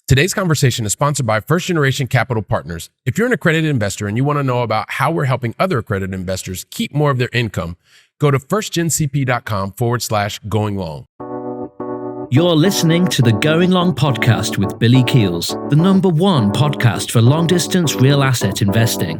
Today's conversation is sponsored by First Generation Capital Partners. If you're an accredited investor and you want to know about how we're helping other accredited investors keep more of their income, go to firstgencp.com/going long. You're listening to the Going Long podcast with Billy Keels, the #1 podcast for long-distance real asset investing.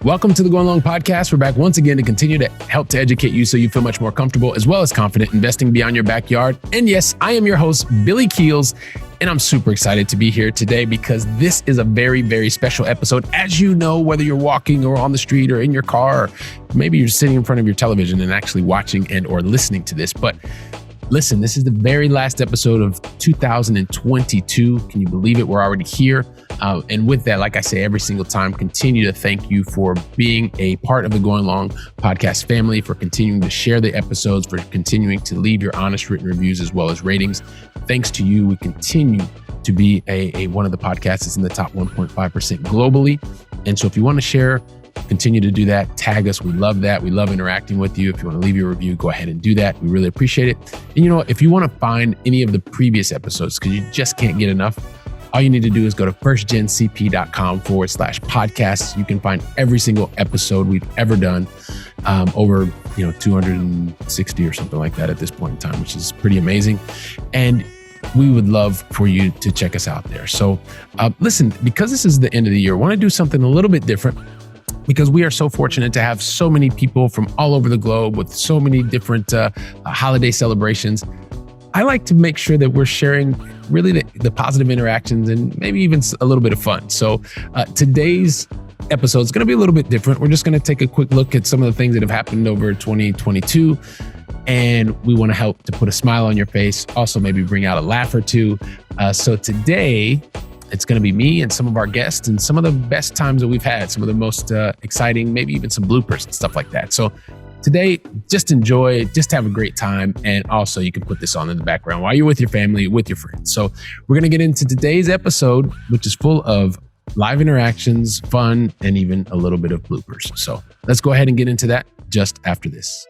Welcome to the Going Long podcast. We're back once again to continue to help to educate you so you feel much more comfortable as well as confident investing beyond your backyard. And yes, I am your host, Billy Keels, and I'm super excited to be here today because this is a very, very special episode. As you know, whether you're walking or on the street or in your car, or maybe you're sitting in front of your television and actually watching and or listening to this. But listen, this is the very last episode of 2022. Can you believe it? We're already here. And with that, like I say every single time, continue to thank you for being a part of the Going Long podcast family, for continuing to share the episodes, for continuing to leave your honest written reviews as well as ratings. Thanks to you, we continue to be a one of the podcasts that's in the top 1.5% globally. And so if you want to share, continue to do that. Tag us. We love that. We love interacting with you. If you want to leave your review, go ahead and do that. We really appreciate it. And you know what? If you want to find any of the previous episodes, because you just can't get enough, all you need to do is go to firstgencp.com/podcasts. You can find every single episode we've ever done, over 260 or something like that at this point in time, which is pretty amazing. And we would love for you to check us out there. So listen, because this is the end of the year, I want to do something a little bit different, because we are so fortunate to have so many people from all over the globe with so many different holiday celebrations. I like to make sure that we're sharing really the positive interactions and maybe even a little bit of fun. So today's episode is going to be a little bit different. We're just going to take a quick look at some of the things that have happened over 2022. And we want to help to put a smile on your face, also maybe bring out a laugh or two. So today, it's going to be me and some of our guests and some of the best times that we've had, some of the most exciting, maybe even some bloopers and stuff like that. So today, just enjoy, just have a great time. And also you can put this on in the background while you're with your family, with your friends. So we're going to get into today's episode, which is full of live interactions, fun, and even a little bit of bloopers. So let's go ahead and get into that just after this.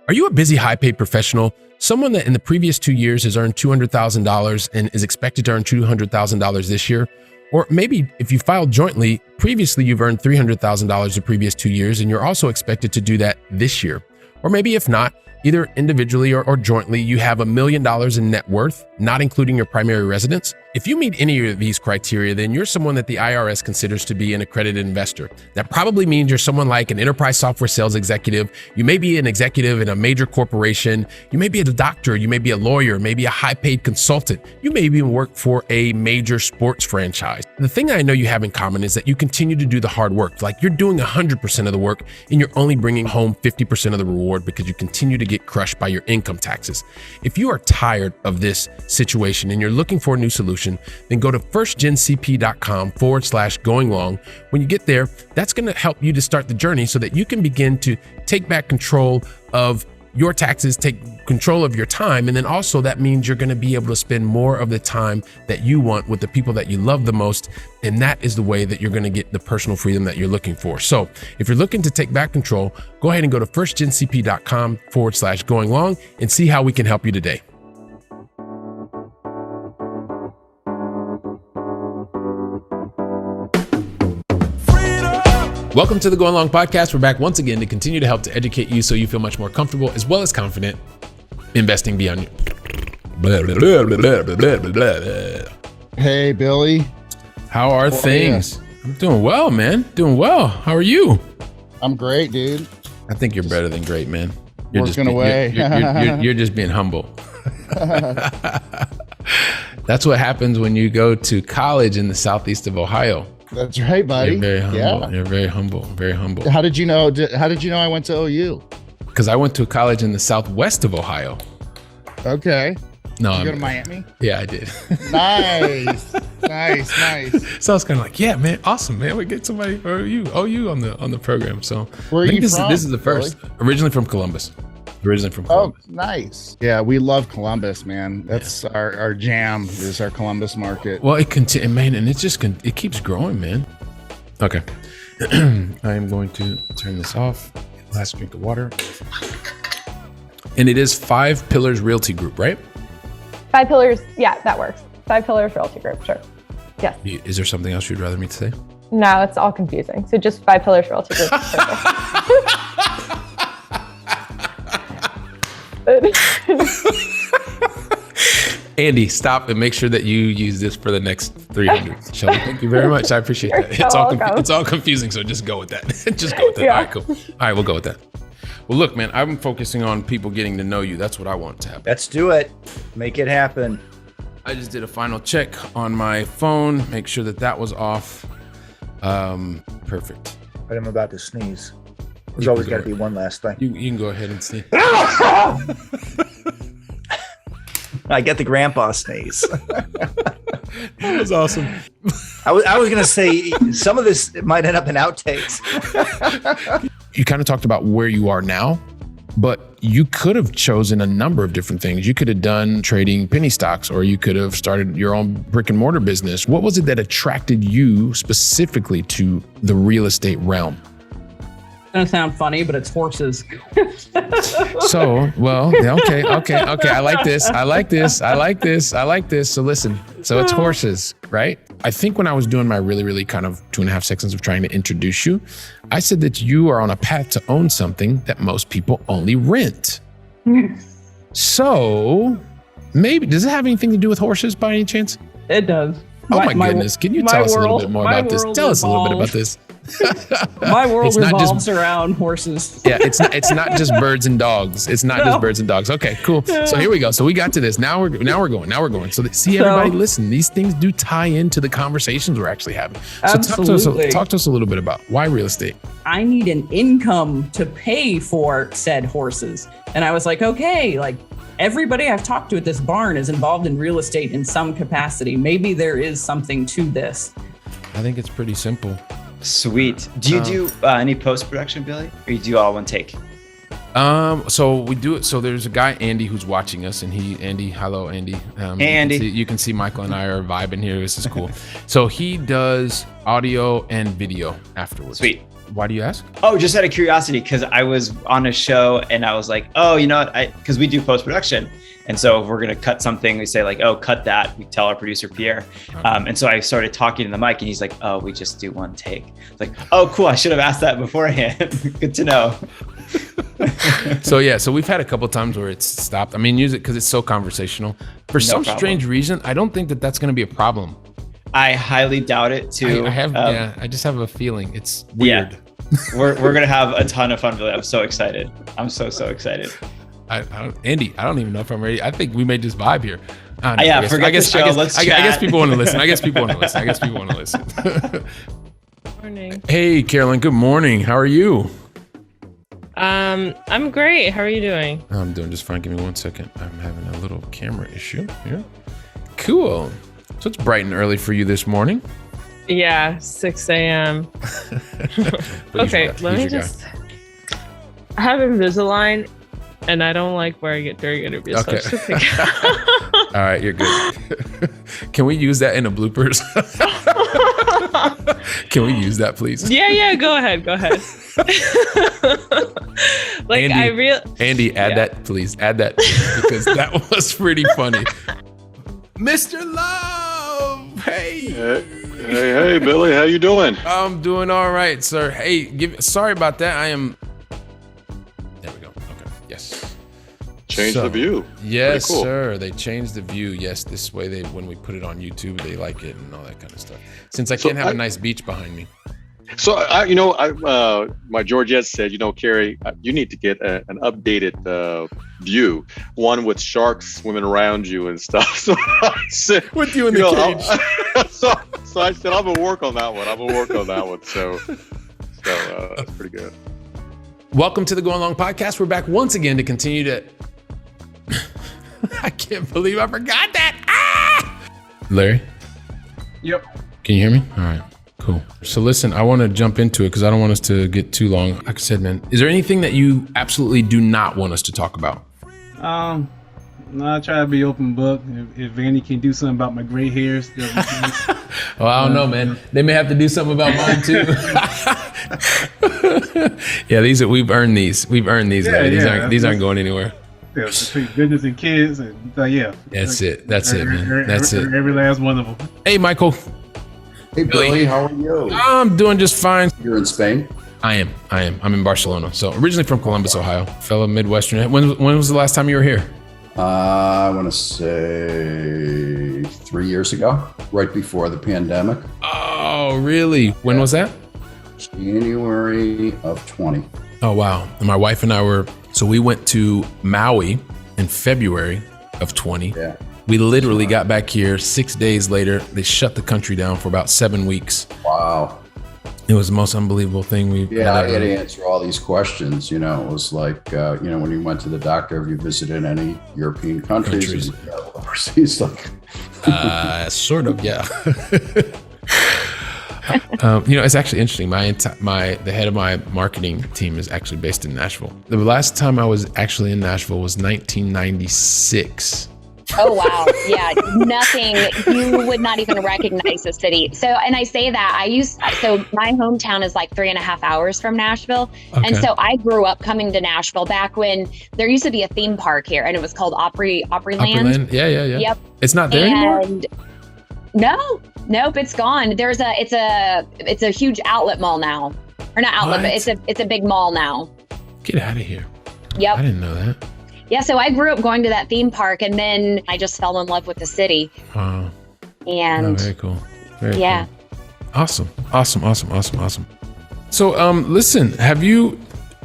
Are you a busy, high-paid professional? Someone that in the previous 2 years has earned $200,000 and is expected to earn $200,000 this year? Or maybe if you filed jointly, previously you've earned $300,000 the previous 2 years and you're also expected to do that this year. Or maybe if not, either individually or jointly, you have $1 million in net worth, not including your primary residence. If you meet any of these criteria, then you're someone that the IRS considers to be an accredited investor. That probably means you're someone like an enterprise software sales executive. You may be an executive in a major corporation. You may be a doctor. You may be a lawyer, maybe a high-paid consultant. You may even work for a major sports franchise. The thing I know you have in common is that you continue to do the hard work. Like you're doing 100% of the work and you're only bringing home 50% of the reward because you continue to get crushed by your income taxes. If you are tired of this situation and you're looking for a new solution, then go to firstgencp.com/going long. When you get there, that's going to help you to start the journey so that you can begin to take back control of your taxes, take control of your time. And then also that means you're going to be able to spend more of the time that you want with the people that you love the most. And that is the way that you're going to get the personal freedom that you're looking for. So if you're looking to take back control, go ahead and go to firstgencp.com/going long and see how we can help you today. Welcome to the Going Long podcast. We're back once again to continue to help to educate you so you feel much more comfortable as well as confident investing beyond Hey, Billy. How are things? I'm doing well, man. Doing well. How are you? I'm great, dude. I think you're better than great, man. You're Working away. You're just being humble. That's what happens when you go to college in the southeast of Ohio. That's right, buddy. You're very humble. Yeah. You're very humble. Very humble. How did you know I went to OU? Because I went to a college in the southwest of Ohio. Okay. No, Did you go to Miami? Yeah, I did. Nice. Nice. So I was kind of like, yeah, man, awesome, man. We get somebody for OU on the program. So where are you from? This is the first. Really? Originally from Columbus. Oh, nice. Yeah, we love Columbus, man. That's our jam. Is our Columbus market. Well, it keeps growing, man. Okay, I am going to turn this off. Last drink of water. And it is 5 Pillars Realty Group, right? 5 Pillars. Yeah, that works. 5 Pillars Realty Group. Sure. Yes. Is there something else you'd rather me to say? No, it's all confusing. So just 5 Pillars Realty Group. Andy, stop and make sure that you use this for the next 300. Shelby, thank you very much. I appreciate that. It's all confusing, so just go with that. Just go with that. Yeah. All right, cool. All right, we'll go with that. Well, look, man, I'm focusing on people getting to know you. That's what I want to happen. Let's do it. Make it happen. I just did a final check on my phone, make sure that was off. Perfect. But I'm about to sneeze. There's You always can got go to be one last thing. You can go ahead and sneeze. I get the grandpa sneeze. That was awesome. I was going to say some of this might end up in outtakes. You kind of talked about where you are now, but you could have chosen a number of different things. You could have done trading penny stocks, or you could have started your own brick and mortar business. What was it that attracted you specifically to the real estate realm? Gonna sound funny, but it's horses. So, well, okay. I like this. So listen, so it's horses, right? I think when I was doing my really kind of 2.5 seconds of trying to introduce you, I said that you are on a path to own something that most people only rent. So maybe, does it have anything to do with horses by any chance? It does. Oh my goodness. Can you tell us a little bit more about this? Tell us a little bit about this. My world It's not revolves around horses. Yeah, it's not just birds and dogs. It's not just birds and dogs. Okay, cool. So here we go. So we got to this. Now we're going. So see, everybody, listen. These things do tie into the conversations we're actually having. So Absolutely. talk to us a little bit about why real estate. I need an income to pay for said horses. And I was like, okay, like everybody I've talked to at this barn is involved in real estate in some capacity. Maybe there is something to this. I think it's pretty simple. Sweet. Do you do any post-production, Billy? Or you do all one take? So we do it. So there's a guy, Andy, who's watching us, and hello, Andy. Hey, Andy. You can see Michael and I are vibing here. This is cool. So he does audio and video afterwards. Sweet. Why do you ask? Oh, just out of curiosity, because I was on a show and I was like, oh, you know what? Because we do post-production. And so if we're going to cut something, we say like, oh, cut that. We tell our producer, Pierre. Okay. And so I started talking to the mic and he's like, oh, we just do one take. It's like, oh, cool. I should have asked that beforehand. Good to know. So we've had a couple times where it's stopped. I mean, use it because it's so conversational. For some strange reason, I don't think that that's going to be a problem. I highly doubt it too. I just have a feeling it's weird. Yeah. We're going to have a ton of fun, Billy. I'm so excited. I'm so excited. Andy, I don't even know if I'm ready. I think we may just vibe here. Forget the show. Let's chat. I guess people want to listen. I guess people want to listen. Morning. Hey, Carolyn. Good morning. How are you? I'm great. How are you doing? I'm doing just fine. Give me 1 second. I'm having a little camera issue here. Cool. So it's bright and early for you this morning. Yeah, 6 a.m. Okay, let me just. I have Invisalign, and I don't like where I get during interviews. Okay. So I just All right, you're good. Can we use that in a bloopers? Can we use that, please? Yeah. Go ahead. Like Andy, add that, please. Add that because that was pretty funny. Mr. Love, hey. Hey, Billy, how you doing? I'm doing all right, sir. Hey, sorry about that. There we go. Okay. Yes. Change the view. Yes, cool. sir. They changed the view. Yes, this way when we put it on YouTube, they like it and all that kind of stuff. Since I can't have a nice beach behind me. So my Georgette said, Carrie, you need to get an updated view, one with sharks swimming around you and stuff. So I said, with you in the cage. So I said, I'm gonna work on that one. So that's pretty good. Welcome to the Going Long Podcast. We're back once again to continue to. I can't believe I forgot that. Larry. Yep. Can you hear me? All right. Cool. So listen, I want to jump into it because I don't want us to get too long. Like I said, man, is there anything that you absolutely do not want us to talk about? No, I try to be open book. If Andy can do something about my gray hairs, well, I don't know, man. They may have to do something about mine too. Yeah, we've earned these. Larry. These aren't going anywhere. between business and kids, and yeah. That's it, man. That's it. Every last one of them. Hey, Michael. Hey, Billy, how are you? I'm doing just fine. You're in Spain? I am. I'm in Barcelona. So originally from Columbus, Ohio, fellow Midwestern. When was the last time you were here? I want to say 3 years ago, right before the pandemic. Oh, really? When was that? January of 20. Oh, wow. And my wife and I we went to Maui in February of 20. Yeah. We literally got back here 6 days later. They shut the country down for about 7 weeks. Wow. It was the most unbelievable thing we've I had to answer all these questions. It was like, when you went to the doctor, have you visited any European countries? Overseas, like. Sort of, yeah. It's actually interesting. The head of my marketing team is actually based in Nashville. The last time I was actually in Nashville was 1996. Oh, wow. Yeah. Nothing. You would not even recognize the city. So, and I say that so my hometown is like 3.5 hours from Nashville. Okay. And so I grew up coming to Nashville back when there used to be a theme park here and it was called Opryland. Yeah. Yep. It's not there anymore? Nope. It's gone. It's a huge outlet mall now. Or not outlet, but it's a big mall now. Get out of here. Yep. I didn't know that. Yeah, so I grew up going to that theme park, and then I just fell in love with the city. Wow. And very cool. Very yeah. Cool. Awesome. So, listen, have you,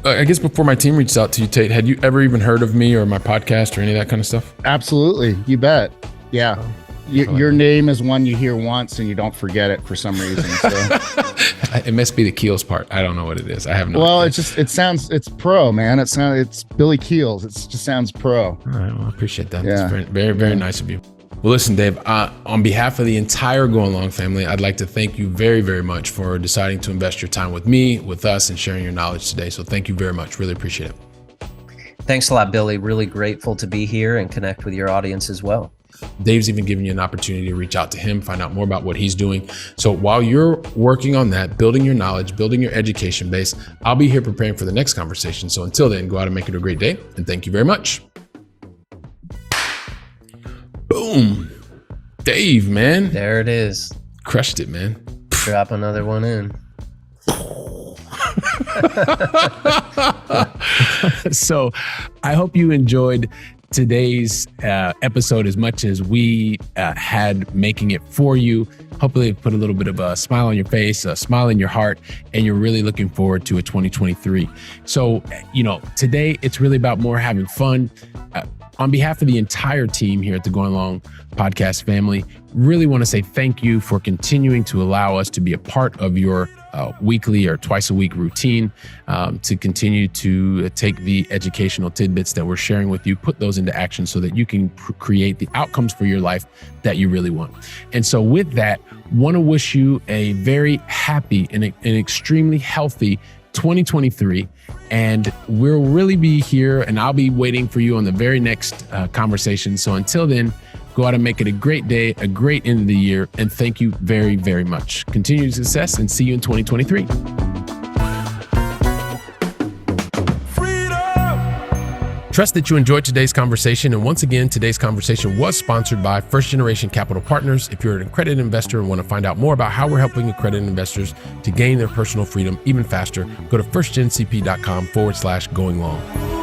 I guess before my team reached out to you, Tate, had you ever even heard of me or my podcast or any of that kind of stuff? Absolutely. You bet. Yeah. Your name is one you hear once and you don't forget it for some reason. So. It must be the Keels part. I don't know what it is. I have no idea. It's it's pro, man. It's Billy Keels. It just sounds pro. All right. Well, I appreciate that. Yeah. That's very, very nice of you. Well, listen, Dave, on behalf of the entire Going Long family, I'd like to thank you very, very much for deciding to invest your time with me, with us, and sharing your knowledge today. So thank you very much. Really appreciate it. Thanks a lot, Billy. Really grateful to be here and connect with your audience as well. Dave's even giving you an opportunity to reach out to him, find out more about what he's doing. So while you're working on that, building your knowledge, building your education base, I'll be here preparing for the next conversation. So until then, go out and make it a great day. And thank you very much. Boom. Dave, man. There it is. Crushed it, man. Drop another one in. So I hope you enjoyed today's episode as much as we had making it for you. Hopefully it put a little bit of a smile on your face, a smile in your heart, and you're really looking forward to a 2023. So, today it's really about more having fun. On behalf of the entire team here at the Going Long podcast family, really want to say thank you for continuing to allow us to be a part of your weekly or twice a week routine, to continue to take the educational tidbits that we're sharing with you, put those into action so that you can create the outcomes for your life that you really want. And so with that, want to wish you a very happy and an extremely healthy 2023. And we'll really be here and I'll be waiting for you on the very next conversation. So until then, go out and make it a great day, a great end of the year. And thank you very, very much. Continued success and see you in 2023. Trust that you enjoyed today's conversation. And once again, today's conversation was sponsored by First Generation Capital Partners. If you're an accredited investor and want to find out more about how we're helping accredited investors to gain their personal freedom even faster, go to firstgencp.com/going long.